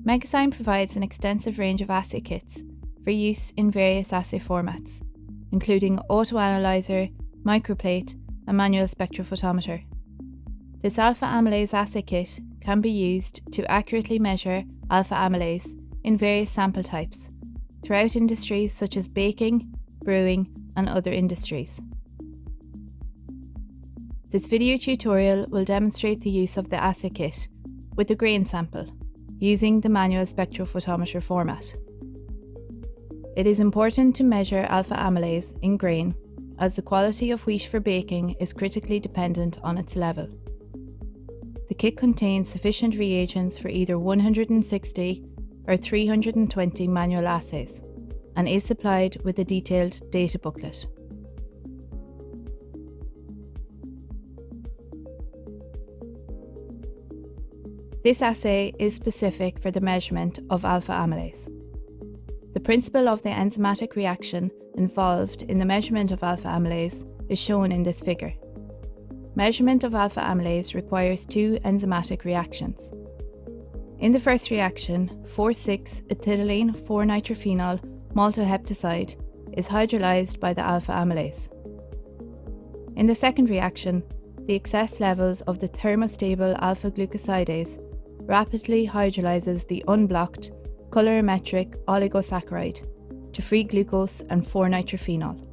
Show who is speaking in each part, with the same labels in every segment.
Speaker 1: Megazyme provides an extensive range of assay kits for use in various assay formats, including auto-analyzer, microplate, and manual spectrophotometer. This alpha-amylase assay kit can be used to accurately measure alpha-amylase in various sample types throughout industries such as baking, brewing, and other industries. This video tutorial will demonstrate the use of the assay kit with a grain sample using the manual spectrophotometer format. It is important to measure alpha-amylase in grain as the quality of wheat for baking is critically dependent on its level. The kit contains sufficient reagents for either 160 or 320 manual assays and is supplied with a detailed data booklet. This assay is specific for the measurement of alpha-amylase. The principle of the enzymatic reaction involved in the measurement of alpha-amylase is shown in this figure. Measurement of alpha-amylase requires two enzymatic reactions. In the first reaction, 4,6-ethylene 4-nitrophenol maltoheptazide is hydrolyzed by the alpha-amylase. In the second reaction, the excess levels of the thermostable alpha-glucosidase rapidly hydrolyzes the unblocked colorimetric oligosaccharide to free glucose and 4-nitrophenol.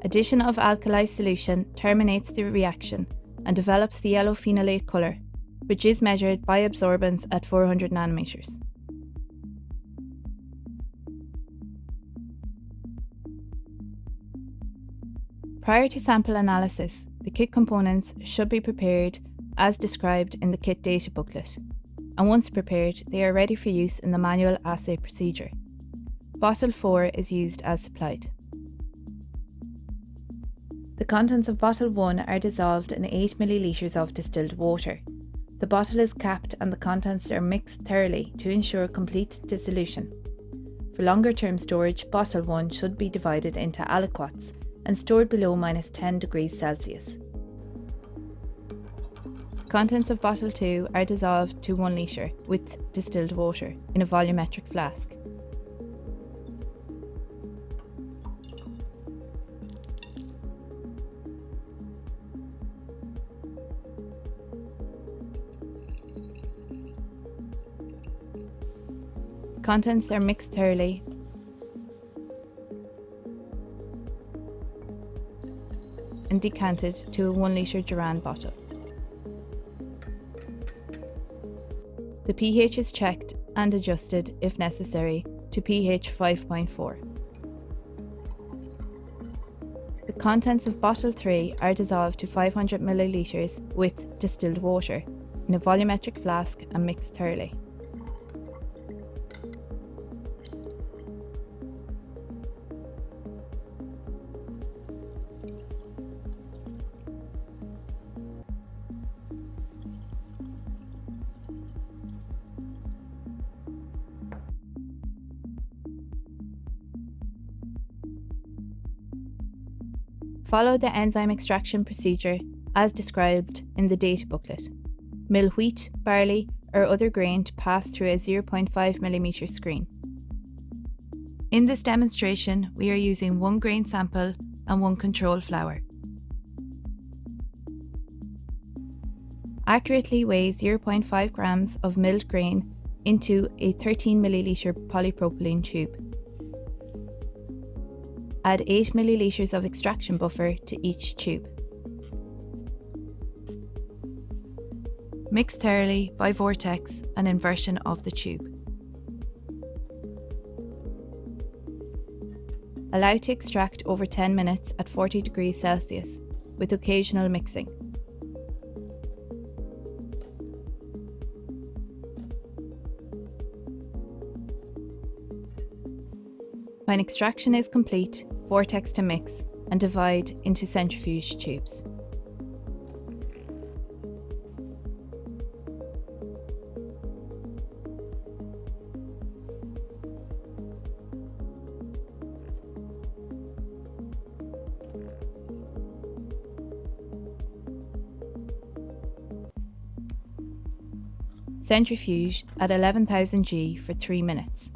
Speaker 1: Addition of alkali solution terminates the reaction and develops the yellow phenolate colour, which is measured by absorbance at 400 nanometers. Prior to sample analysis, the kit components should be prepared as described in the kit data booklet, and once prepared, they are ready for use in the manual assay procedure. Bottle 4 is used as supplied. The contents of bottle 1 are dissolved in 8 ml of distilled water. The bottle is capped and the contents are mixed thoroughly to ensure complete dissolution. For longer term storage, bottle 1 should be divided into aliquots and stored below -10 degrees Celsius. Contents of bottle 2 are dissolved to 1 litre with distilled water in a volumetric flask. Contents are mixed thoroughly and decanted to a 1 litre Duran bottle. The pH is checked and adjusted, if necessary, to pH 5.4. The contents of bottle 3 are dissolved to 500 ml with distilled water in a volumetric flask and mixed thoroughly. Follow the enzyme extraction procedure as described in the data booklet. Mill wheat, barley, or other grain to pass through a 0.5 mm screen. In this demonstration, we are using 1 grain sample and 1 control flour. Accurately weigh 0.5 grams of milled grain into a 13 ml polypropylene tube. Add 8 ml of extraction buffer to each tube. Mix thoroughly by vortex and inversion of the tube. Allow to extract over 10 minutes at 40 degrees Celsius with occasional mixing. When extraction is complete, vortex to mix and divide into centrifuge tubes. Centrifuge at 11,000 G for 3 minutes.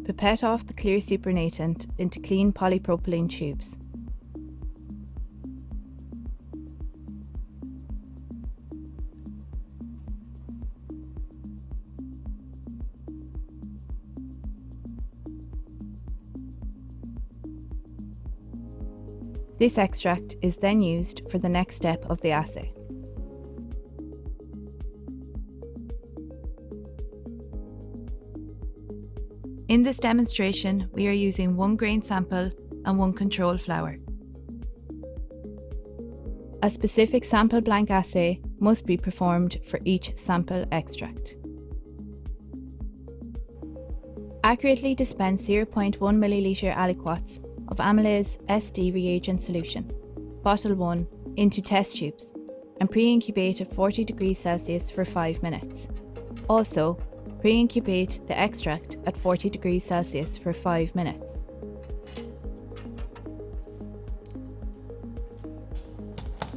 Speaker 1: Pipette off the clear supernatant into clean polypropylene tubes. This extract is then used for the next step of the assay. In this demonstration, we are using 1 grain sample and 1 control flour. A specific sample blank assay must be performed for each sample extract. Accurately dispense 0.1 ml aliquots of amylase SD reagent solution, bottle 1, into test tubes and pre-incubate at 40 degrees Celsius for 5 minutes. Also, pre-incubate the extract at 40 degrees Celsius for 5 minutes.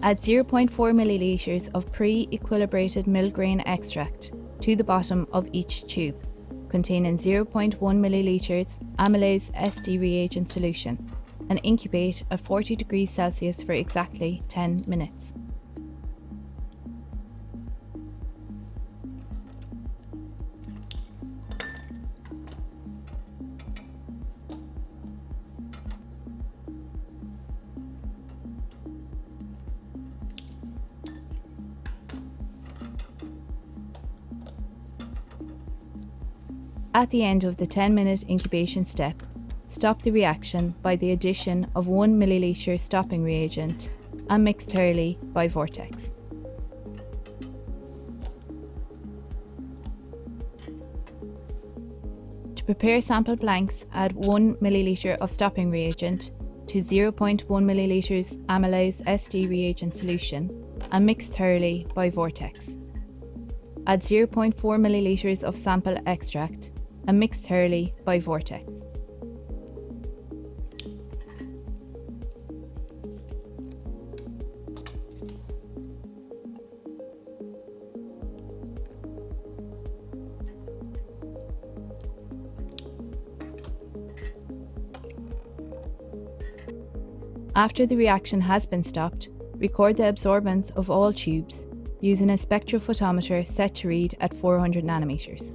Speaker 1: Add 0.4 ml of pre-equilibrated millgrain extract to the bottom of each tube, containing 0.1 ml amylase SD reagent solution, and incubate at 40 degrees Celsius for exactly 10 minutes. At the end of the 10-minute incubation step, stop the reaction by the addition of 1 ml stopping reagent and mix thoroughly by vortex. To prepare sample blanks, add 1 ml of stopping reagent to 0.1 ml amylase SD reagent solution and mix thoroughly by vortex. Add 0.4 ml of sample extract and mix thoroughly by vortex. After the reaction has been stopped, record the absorbance of all tubes using a spectrophotometer set to read at 400 nanometers.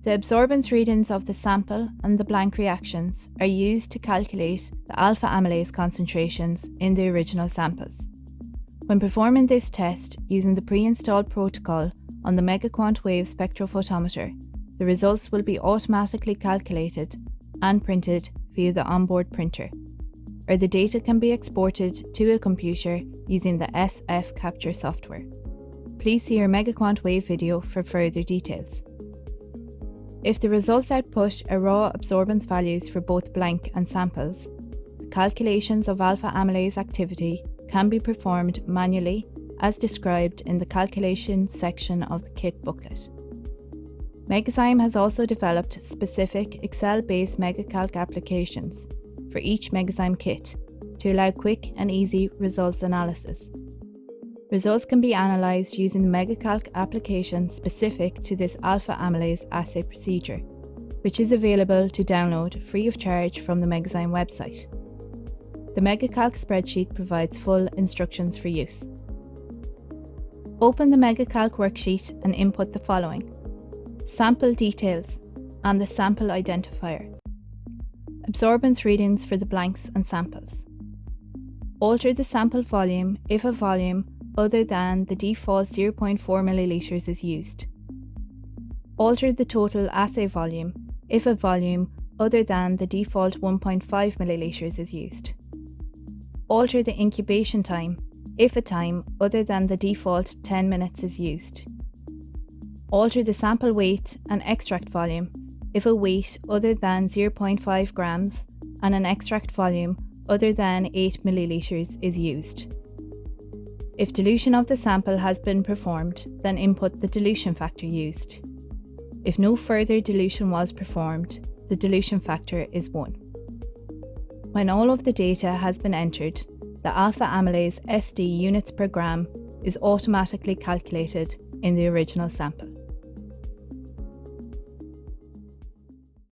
Speaker 1: The absorbance readings of the sample and the blank reactions are used to calculate the alpha-amylase concentrations in the original samples. When performing this test using the pre-installed protocol on the Megaquant Wave spectrophotometer, the results will be automatically calculated and printed via the onboard printer, or the data can be exported to a computer using the SF Capture software. Please see our Megaquant Wave video for further details. If the results output are raw absorbance values for both blank and samples, the calculations of alpha-amylase activity can be performed manually as described in the calculation section of the kit booklet. Megazyme has also developed specific Excel-based MegaCalc applications for each Megazyme kit to allow quick and easy results analysis. Results can be analysed using the MegaCalc application specific to this alpha-amylase assay procedure, which is available to download free of charge from the Megazyme website. The MegaCalc spreadsheet provides full instructions for use. Open the MegaCalc worksheet and input the following: sample details and the sample identifier, absorbance readings for the blanks and samples. Alter the sample volume if a volume other than the default 0.4 ml is used. Alter the total assay volume if a volume other than the default 1.5 ml is used. Alter the incubation time if a time other than the default 10 minutes is used. Alter the sample weight and extract volume if a weight other than 0.5 grams and an extract volume other than 8 milliliters is used. If dilution of the sample has been performed, then input the dilution factor used. If no further dilution was performed, the dilution factor is 1. When all of the data has been entered, the alpha-amylase SD units per gram is automatically calculated in the original sample.